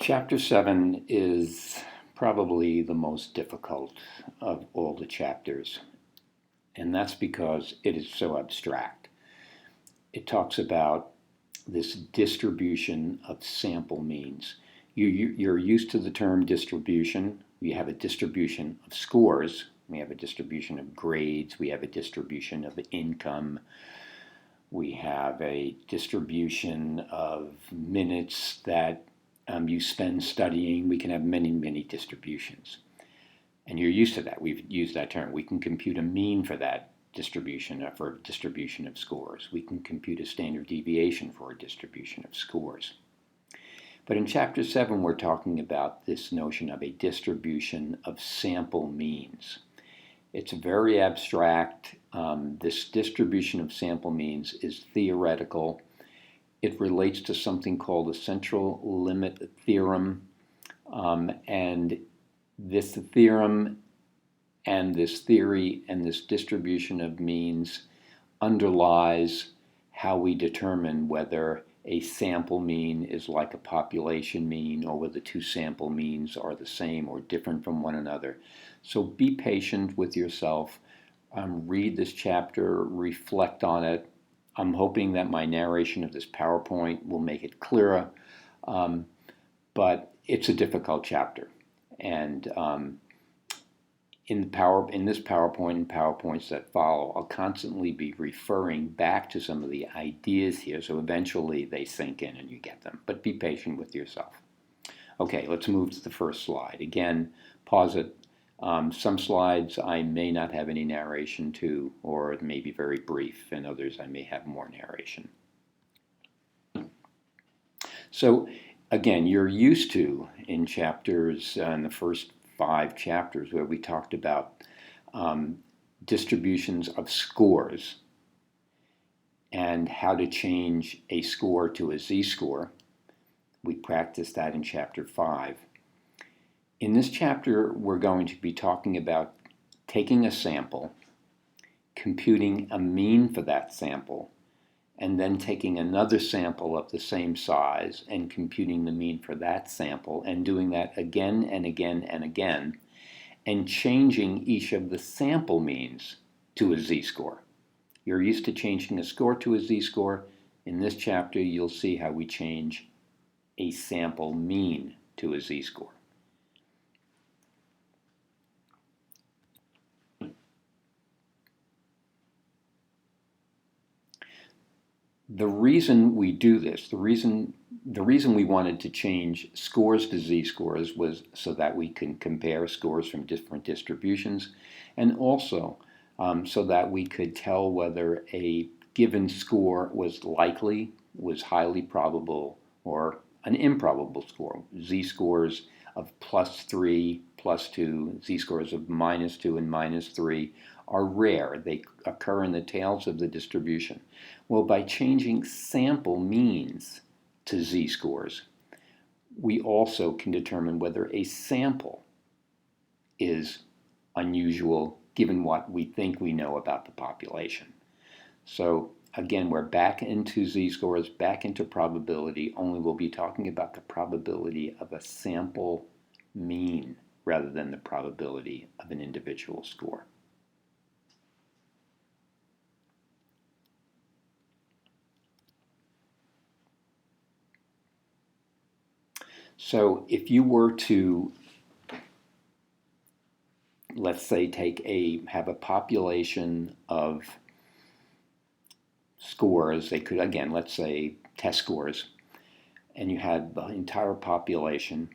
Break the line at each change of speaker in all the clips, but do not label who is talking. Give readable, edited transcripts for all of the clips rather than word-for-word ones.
Chapter 7 is probably the most difficult of all the chapters, and that's because it is so abstract. It talks about this distribution of sample means. You're used to the term distribution. We have a distribution of scores, we have a distribution of grades, we have a distribution of income, we have a distribution of minutes that you spend studying. We can have many distributions. And you're used to that. We've used that term. We can compute a mean for that distribution, for a distribution of scores. We can compute a standard deviation for a distribution of scores. But in Chapter 7, we're talking about this notion of a distribution of sample means. It's very abstract. This distribution of sample means is theoretical. It relates to something called the central limit theorem, and this theorem and this theory and this distribution of means underlies how we determine whether a sample mean is like a population mean or whether two sample means are the same or different from one another. So be patient with yourself, read this chapter, reflect on it. I'm hoping that my narration of this PowerPoint will make it clearer, but it's a difficult chapter. And in this PowerPoint and PowerPoints that follow, I'll constantly be referring back to some of the ideas here, so eventually they sink in and you get them. But be patient with yourself. Okay, let's move to the first slide. Again, pause it. Some slides I may not have any narration to, or it may be very brief, and others I may have more narration. So again, you're used to in chapters, in the first 5 chapters where we talked about distributions of scores and how to change a score to a z-score. We practiced that in Chapter 5. In this chapter, we're going to be talking about taking a sample, computing a mean for that sample, and then taking another sample of the same size and computing the mean for that sample, and doing that again and again and again, and changing each of the sample means to a z-score. You're used to changing a score to a z-score. In this chapter, you'll see how we change a sample mean to a z-score. The reason we do this, the reason we wanted to change scores to z-scores was so that we can compare scores from different distributions, and also so that we could tell whether a given score was likely, was highly probable, or an improbable score. Z-scores of +3, +2, z-scores of -2 and -3 are rare. They occur in the tails of the distribution. Well, by changing sample means to z-scores, we also can determine whether a sample is unusual given what we think we know about the population. So again, we're back into z-scores, back into probability, only we'll be talking about the probability of a sample mean rather than the probability of an individual score. So if you were to, let's say, have a population of scores, they could, again, let's say test scores, and you had the entire population,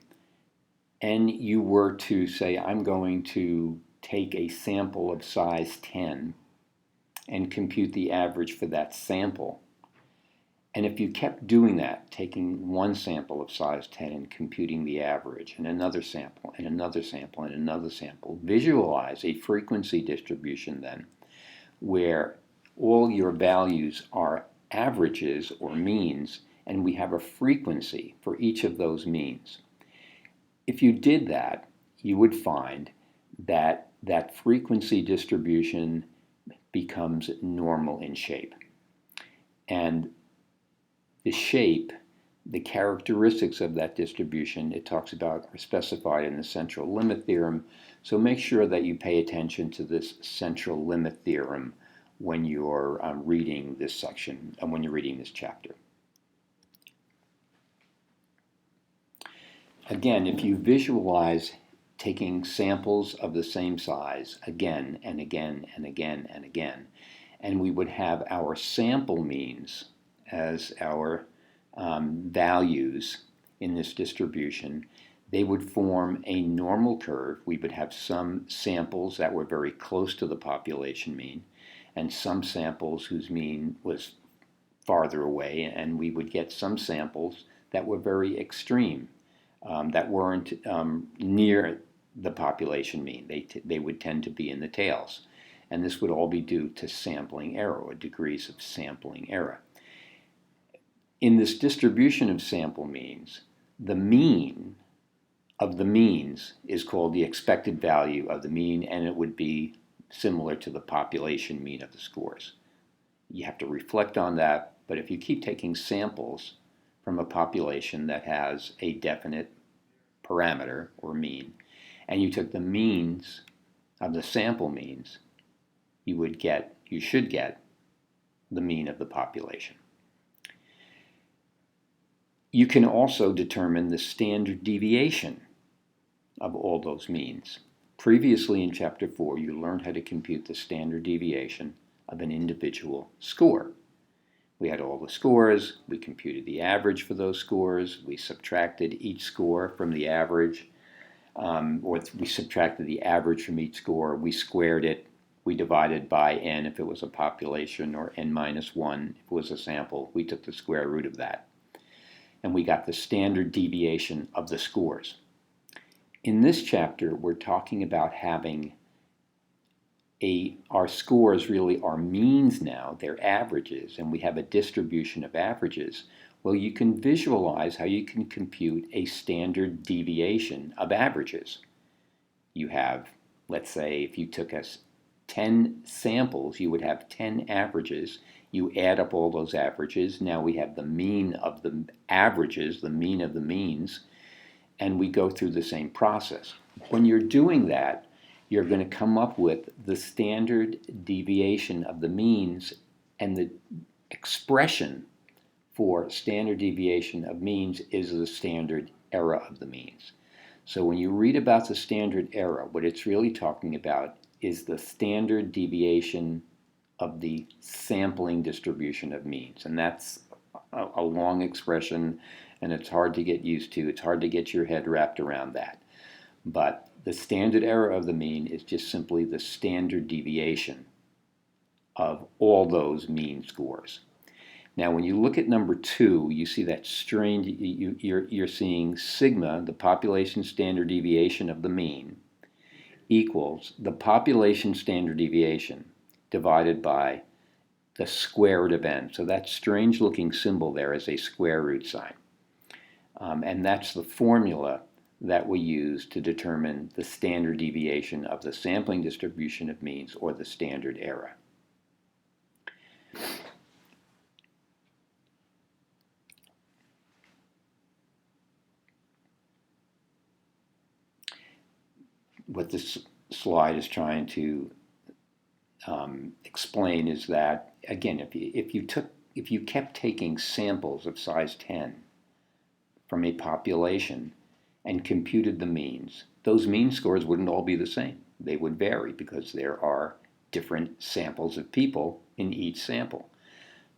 and you were to say, I'm going to take a sample of size 10 and compute the average for that sample. And if you kept doing that, taking one sample of size 10 and computing the average, and another sample, and another sample, and another sample, visualize a frequency distribution then, where all your values are averages or means, and we have a frequency for each of those means. If you did that, you would find that that frequency distribution becomes normal in shape. And the shape The characteristics of that distribution it talks about are specified in the central limit theorem. So make sure that you pay attention to this central limit theorem when you're reading this section and when you're reading this chapter. Again, if you visualize taking samples of the same size again and again and again and again, and we would have our sample means as our values in this distribution, they would form a normal curve. We would have some samples that were very close to the population mean, and some samples whose mean was farther away, and we would get some samples that were very extreme, that weren't near the population mean. They would tend to be in the tails. And this would all be due to sampling error, or degrees of sampling error. In this distribution of sample means, the mean of the means is called the expected value of the mean, and it would be similar to the population mean of the scores. You have to reflect on that, but if you keep taking samples from a population that has a definite parameter or mean, and you took the means of the sample means, you should get the mean of the population. You can also determine the standard deviation of all those means. Previously in Chapter 4, you learned how to compute the standard deviation of an individual score. We had all the scores, we computed the average for those scores, we subtracted each score from the average, or we subtracted the average from each score, we squared it, we divided by n if it was a population, or n minus 1 if it was a sample. We took the square root of that, and we got the standard deviation of the scores. In this chapter, we're talking about having our scores really are means now, they're averages, and we have a distribution of averages. Well, you can visualize how you can compute a standard deviation of averages. You have, let's say, if you took us 10 samples, you would have 10 averages. You add up all those averages. Now we have the mean of the averages, the mean of the means, and we go through the same process. When you're doing that, you're going to come up with the standard deviation of the means, and the expression for standard deviation of means is the standard error of the means. So when you read about the standard error, what it's really talking about is the standard deviation of the sampling distribution of means. And that's a long expression, and it's hard to get used to. It's hard to get your head wrapped around that. But the standard error of the mean is just simply the standard deviation of all those mean scores. Now, when you look at number 2, you see that strange, you're seeing sigma, the population standard deviation of the mean, equals the population standard deviation divided by the square root of n. So that strange looking symbol there is a square root sign. And that's the formula that we use to determine the standard deviation of the sampling distribution of means, or the standard error. What this slide is trying to explain is that, again, if you kept taking samples of size 10 from a population and computed the means, those mean scores wouldn't all be the same. They would vary because there are different samples of people in each sample.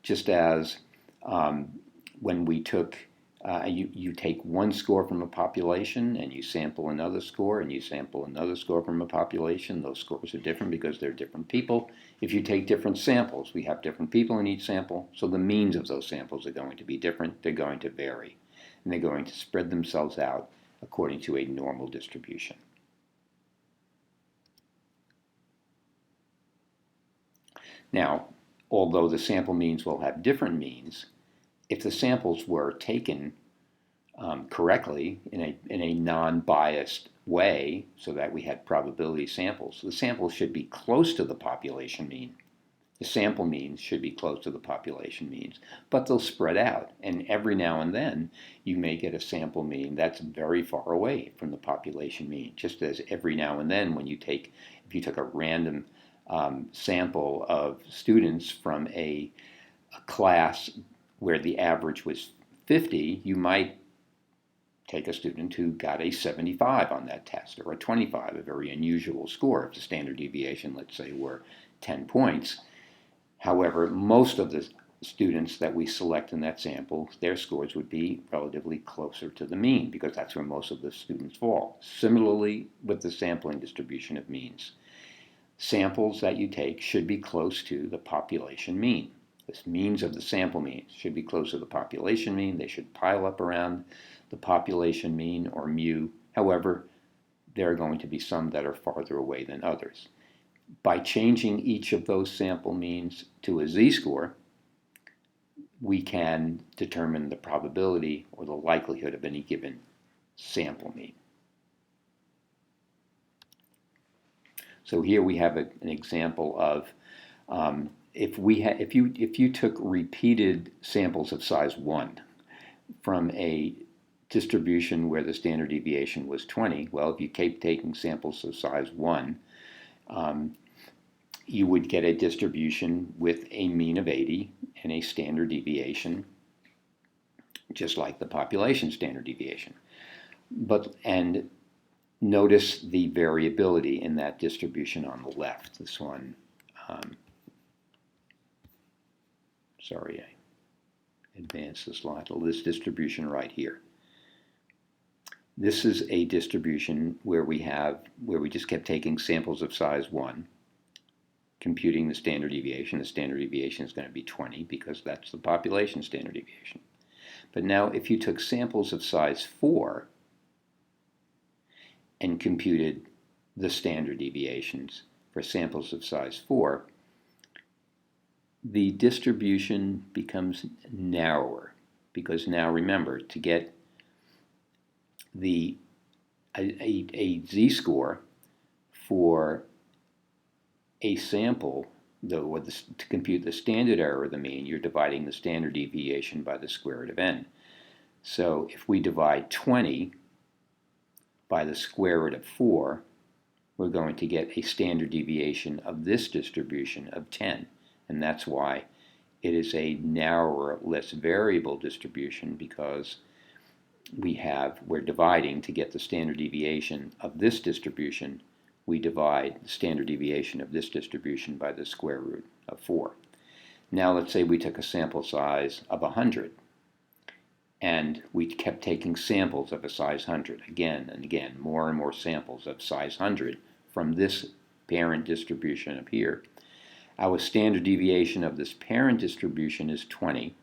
Just as when we took, you take one score from a population and you sample another score, and you sample another score from a population, those scores are different because they're different people. If you take different samples, we have different people in each sample, so the means of those samples are going to be different. They're going to vary, and they're going to spread themselves out according to a normal distribution. Now, although the sample means will have different means, if the samples were taken correctly in a non-biased way, so that we had probability samples, the samples should be close to the population mean. The sample means should be close to the population means, but they'll spread out. And every now and then, you may get a sample mean that's very far away from the population mean. Just as every now and then, if you took a random sample of students from a class where the average was 50, you might take a student who got a 75 on that test, or a 25, a very unusual score. If the standard deviation, let's say, were 10 points. However, most of the students that we select in that sample, their scores would be relatively closer to the mean, because that's where most of the students fall. Similarly, with the sampling distribution of means. Samples that you take should be close to the population mean. This means of the sample means should be close to the population mean. They should pile up around the population mean, or mu. However, there are going to be some that are farther away than others. By changing each of those sample means to a z-score, we can determine the probability or the likelihood of any given sample mean. So here we have an example of if you took repeated samples of size 1 from a distribution where the standard deviation was 20, well, if you keep taking samples of size 1, you would get a distribution with a mean of 80 and a standard deviation just like the population standard deviation. And notice the variability in that distribution on the left. This one, sorry, I advanced the slide. This distribution right here. This is a distribution where we just kept taking samples of size 1, computing the standard deviation. The standard deviation is going to be 20 because that's the population standard deviation. But now if you took samples of size 4 and computed the standard deviations for samples of size 4, the distribution becomes narrower, because now remember, to get a z-score for a sample, to compute the standard error of the mean, you're dividing the standard deviation by the square root of n. So if we divide 20 by the square root of 4, we're going to get a standard deviation of this distribution of 10. And that's why it is a narrower, less variable distribution, because we're dividing to get the standard deviation of this distribution. We divide the standard deviation of this distribution by the square root of 4. Now let's say we took a sample size of 100, and we kept taking samples of a size 100, again and again, more and more samples of size 100 from this parent distribution up here. Our standard deviation of this parent distribution is 20.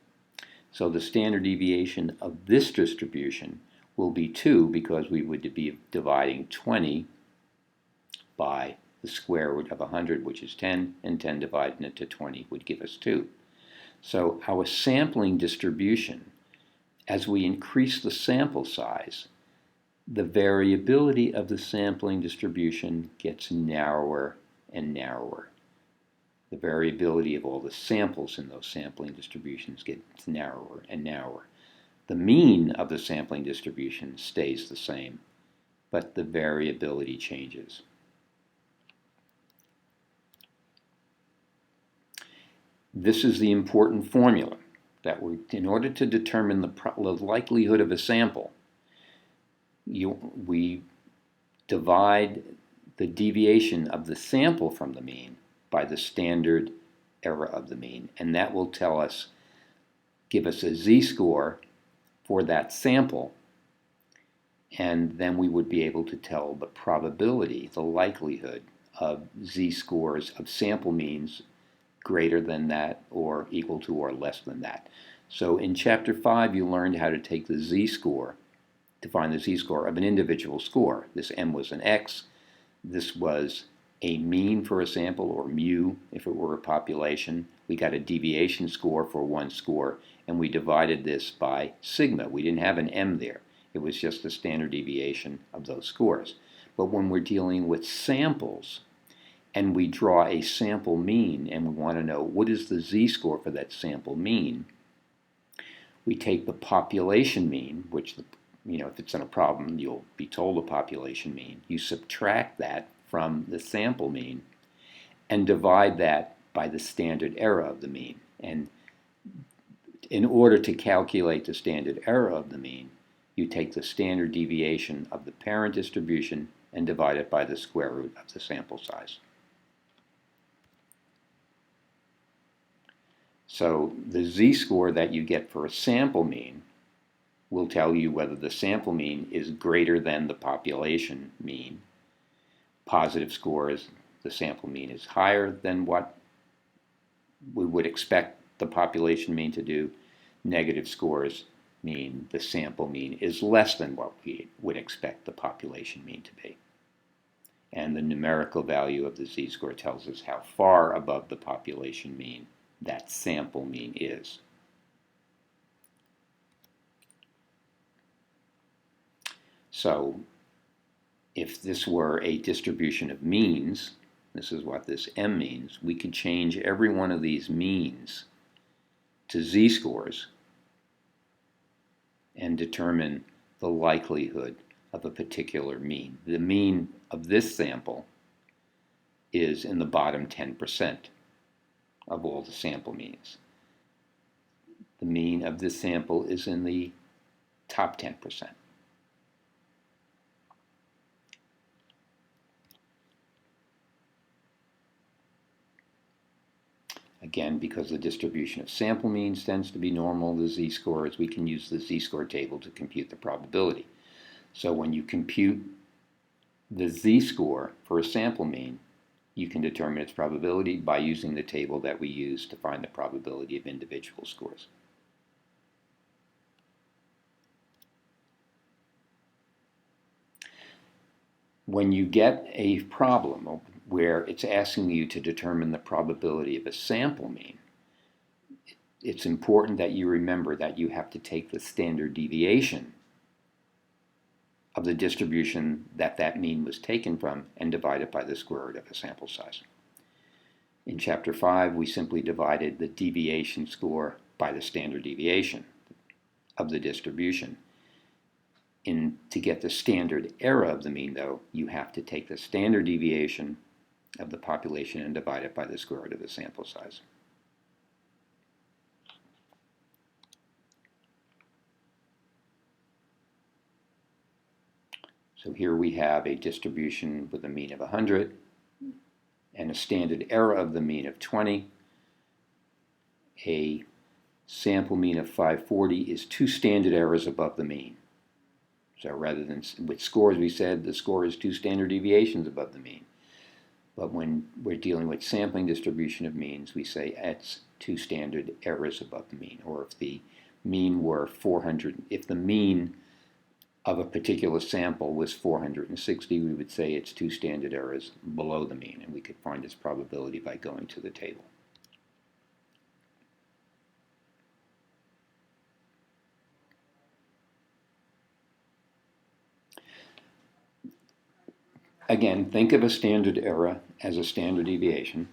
So the standard deviation of this distribution will be 2, because we would be dividing 20 by the square root of 100, which is 10, and 10 divided into 20 would give us 2. So our sampling distribution, as we increase the sample size, the variability of the sampling distribution gets narrower and narrower. The variability of all the samples in those sampling distributions gets narrower and narrower. The mean of the sampling distribution stays the same, but the variability changes. This is the important formula that in order to determine the likelihood of a sample, we divide the deviation of the sample from the mean by the standard error of the mean, and that will give us a z-score for that sample, and then we would be able to tell the probability, the likelihood of z-scores of sample means greater than that, or equal to, or less than that. So in Chapter 5 you learned how to take the z-score, to find the z-score of an individual score. This m was an x, this was a mean for a sample, or mu if it were a population. We got a deviation score for one score, and we divided this by sigma. We didn't have an m there. It was just the standard deviation of those scores. But when we're dealing with samples, and we draw a sample mean, and we want to know what is the z-score for that sample mean, we take the population mean, which, if it's in a problem, you'll be told the population mean. You subtract that from the sample mean and divide that by the standard error of the mean. And in order to calculate the standard error of the mean, you take the standard deviation of the parent distribution and divide it by the square root of the sample size. So the z-score that you get for a sample mean will tell you whether the sample mean is greater than the population mean. Positive scores, the sample mean is higher than what we would expect the population mean to do. Negative scores mean the sample mean is less than what we would expect the population mean to be. And the numerical value of the z-score tells us how far above the population mean that sample mean is. So if this were a distribution of means, this is what this M means, we could change every one of these means to z-scores and determine the likelihood of a particular mean. The mean of this sample is in the bottom 10% of all the sample means. The mean of this sample is in the top 10%. Again, because the distribution of sample means tends to be normal, the z-scores, we can use the z-score table to compute the probability. So when you compute the z-score for a sample mean, you can determine its probability by using the table that we use to find the probability of individual scores. When you get a problem where it's asking you to determine the probability of a sample mean, it's important that you remember that you have to take the standard deviation of the distribution that that mean was taken from and divide it by the square root of the sample size. In Chapter 5, we simply divided the deviation score by the standard deviation of the distribution. To get the standard error of the mean, though, you have to take the standard deviation of the population and divide it by the square root of the sample size. So here we have a distribution with a mean of 100 and a standard error of the mean of 20. A sample mean of 540 is 2 standard errors above the mean. So rather than with scores, we said the score is 2 standard deviations above the mean. But when we're dealing with sampling distribution of means, we say it's 2 standard errors above the mean. Or if the mean were 400, if the mean of a particular sample was 460, we would say it's 2 standard errors below the mean, and we could find its probability by going to the table. Again, think of a standard error as a standard deviation.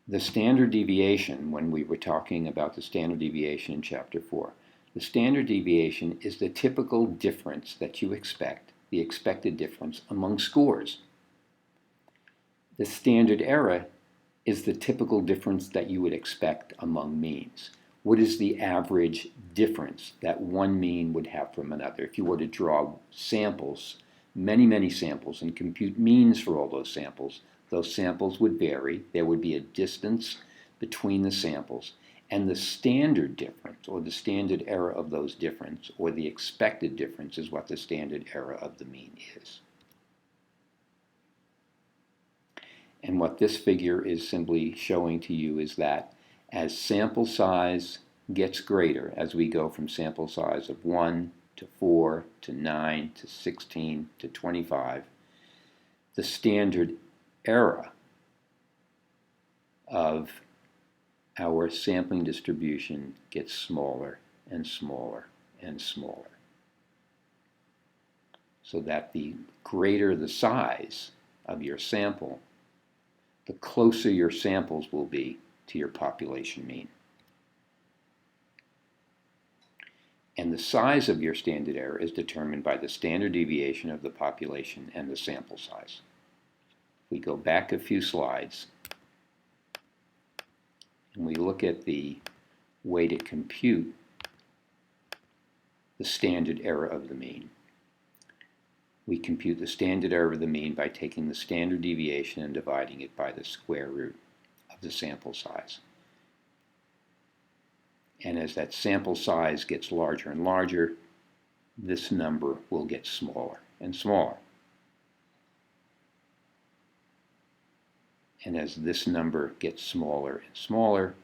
The standard deviation, when we were talking about the standard deviation in Chapter 4, the standard deviation is the typical difference that you expect, the expected difference among scores. The standard error is the typical difference that you would expect among means. What is the average difference that one mean would have from another? If you were to draw samples, many samples, and compute means for all those samples would vary. There would be a distance between the samples, and the standard difference, or the standard error of those difference, or the expected difference, is what the standard error of the mean is. And what this figure is simply showing to you is that as sample size gets greater, as we go from sample size of 1 to 4 to 9 to 16 to 25, the standard error of our sampling distribution gets smaller and smaller and smaller. So that the greater the size of your sample, the closer your samples will be to your population mean. And the size of your standard error is determined by the standard deviation of the population and the sample size. We go back a few slides and we look at the way to compute the standard error of the mean. We compute the standard error of the mean by taking the standard deviation and dividing it by the square root of the sample size. And as that sample size gets larger and larger, this number will get smaller and smaller. And as this number gets smaller and smaller,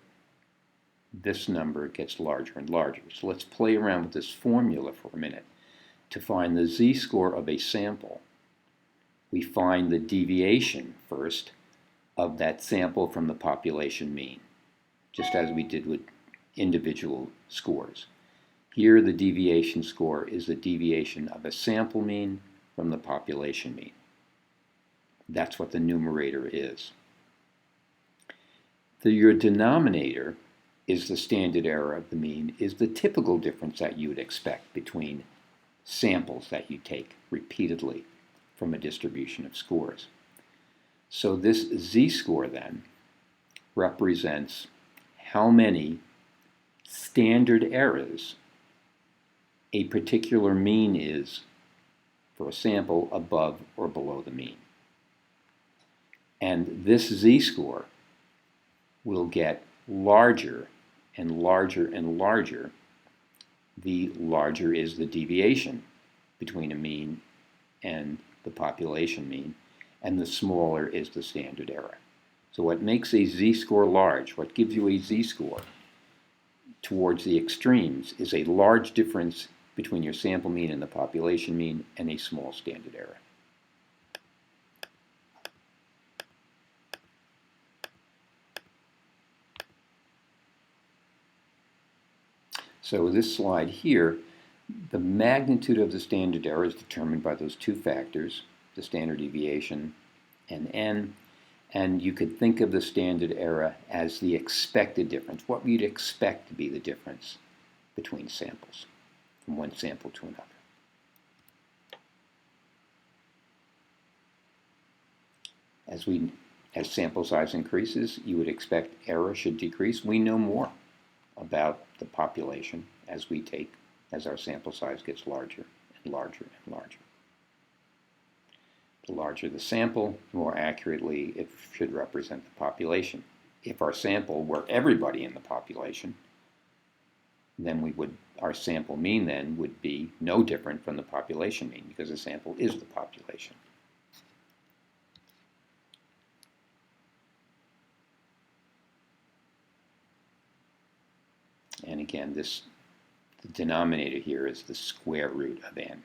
this number gets larger and larger. So let's play around with this formula for a minute. To find the z-score of a sample, we find the deviation first of that sample from the population mean, just as we did with individual scores. Here the deviation score is the deviation of a sample mean from the population mean. That's what the numerator is. Your denominator is the standard error of the mean, is the typical difference that you would expect between samples that you take repeatedly from a distribution of scores. So this z-score then represents how many standard errors a particular mean is for a sample above or below the mean. And this z-score will get larger and larger and larger the larger is the deviation between a mean and the population mean, and the smaller is the standard error. So what makes a z-score large, what gives you a z-score towards the extremes, is a large difference between your sample mean and the population mean and a small standard error. So this slide here, the magnitude of the standard error is determined by those two factors, the standard deviation and n, and you could think of the standard error as the expected difference, what you'd expect to be the difference between samples, from one sample to another. As sample size increases, you would expect error should decrease. We know more about the population as our sample size gets larger and larger and larger. The larger the sample, the more accurately it should represent the population. If our sample were everybody in the population, then our sample mean then would be no different from the population mean, because the sample is the population. And again, the denominator here is the square root of n.